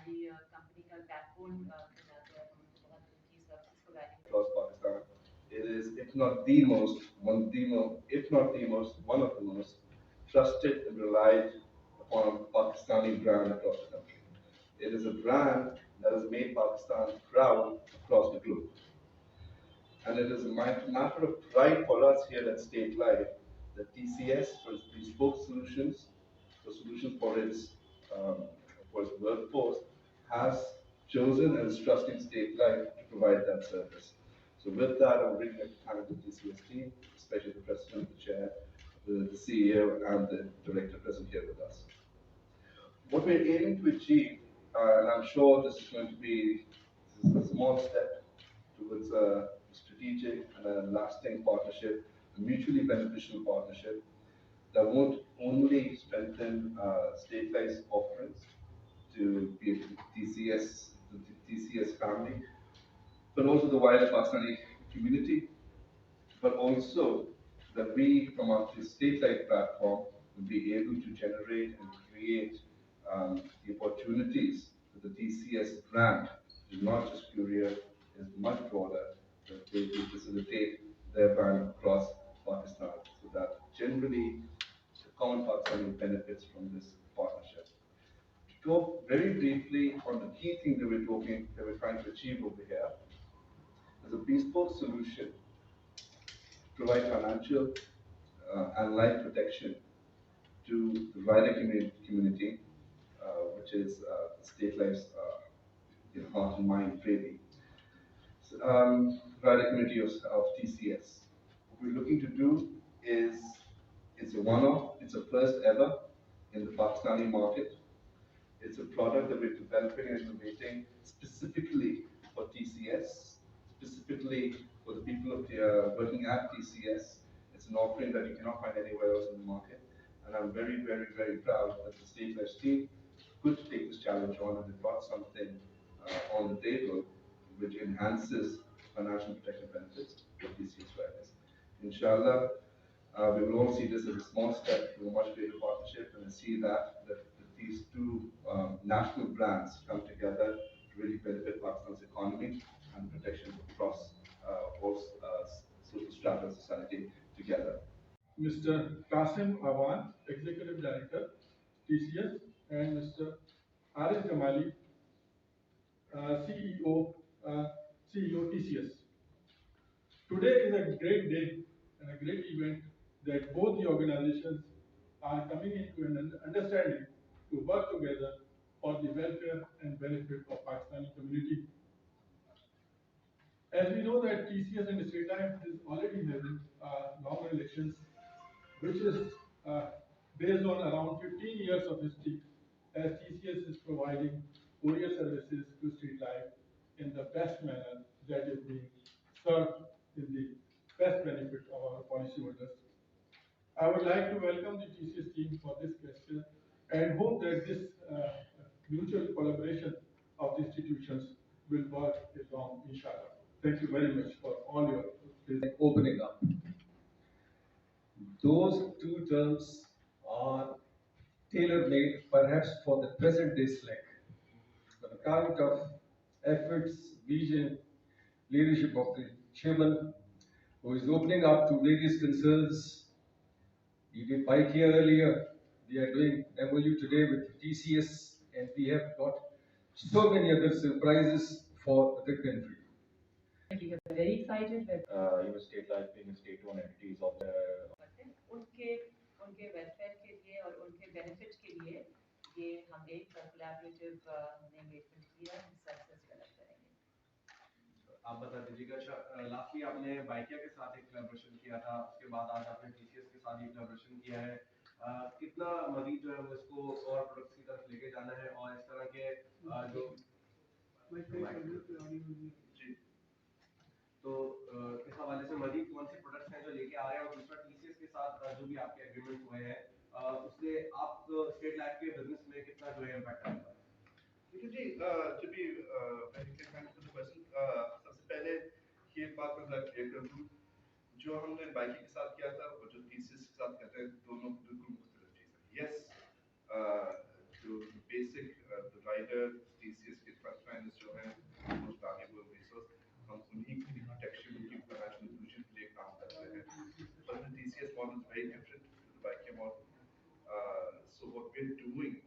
हमारी कंपनी का बैकबोन कहलाते हैं, हम उनको बहुत उनकी सर्विसेज को value across Pakistan. It is, if not the most, if not the most, one of the most trusted and relied upon Pakistani brand across the country. It is a brand that has made Pakistan proud across the globe. And it is a matter of pride for us here at State Life that TCS, for its bespoke solutions, for solutions um, for its workforce, has chosen and is trusting State Life to provide that service. So with that, I'm really like to thank the TCS team, especially the president, the chair, the CEO, and the director present here with us. What we're aiming to achieve, and I'm sure this is going to be a small step towards a strategic and a lasting partnership, a mutually beneficial partnership that won't only strengthen State Life's offerings to be TCS, the TCS family, but also the wider Pakistani community, but also that we, from our State Life platform, will be able to generate and create the opportunities for the TCS brand, which is not just courier, is much broader, that they will facilitate their brand across Pakistan, so that generally the common Pakistani benefits from this partnership. To talk very briefly on the key thing that we're trying to achieve over here, is a bespoke solution provide financial and life protection to the wider community, which is State Life's heart and mind, really. So, wider community of TCS. What we're looking to do is it's a one-off, it's a first ever in the Pakistani market. It's a product that we're developing and innovating specifically for TCS, specifically for the people working at TCS. It's an offering that you cannot find anywhere else in the market. And I'm very, very, very proud that the State Life team could take this challenge on and they brought something on the table which enhances financial protection benefits for TCS riders. Inshallah, we will all see this as a small step to a much greater partnership, and I see that these two national brands come together to really benefit Pakistan's economy and protection across all social strata of society together. Mr. Qasim Awan, Executive Director, TCS, and Mr. Arif Jamali, CEO, CEO TCS. Today is a great day and a great event that both the organizations are coming into an understanding to work together for the welfare and benefit of Pakistani community. As we know that TCS and State Life is already having long relations, which is based on around 15 years of history, as TCS is providing courier services to State Life in the best manner that is being served in the best benefit of our policyholders. I would like to welcome the TCS team for this question and hope that this mutual collaboration of the institutions will work along, inshallah. Thank you very much for all your opening up. Those two terms are tailor-made perhaps for the present day SLIC. On account of efforts, vision, leadership of the chairman, who is opening up to various concerns. You did Pike here earlier. We are doing MOU today with TCS, and we have got so many other surprises for the country. We are very excited with State Life being a state-owned entities of the उनके उनके welfare के लिए और उनके benefit के लिए ये हम एक कोलैबोरेटिव हमने एंगेजमेंट किया है, सर्विसेज डेवलप करेंगे। आप बता दीजिएगा, लास्टली आपने बाइकिया के साथ एक कोलैबोरेशन किया था, उसके बाद आज आपने टीसीएस के साथ एक कोलैबोरेशन किया है। कितना मजीद जो है वो इसको और प्रोडक्ट्स की तरफ लेके जाना है और इस तरह के जो जी तो इस हवाले से मजीद कौन से प्रोडक्ट्स हैं जो लेके आ रहे हैं और दूसरा टीसीएस के साथ जो भी आपके एग्रीमेंट हुए हैं उससे आप स्टेट लाइफ के बिजनेस में कितना जो है इम्पैक्ट आएगा? देखिए जी, जब भी क्वेश्चन सबसे पहले ये बात मैं क्लियर कर दूं, जो हमने बाइकिंग के साथ किया था और जो टीसीएस के साथ करते हैं दोनों बिल्कुल मुख्तलिफ चीज़ है। यस, जो basic rider TCS model is very different to the Bike model. So what we're doing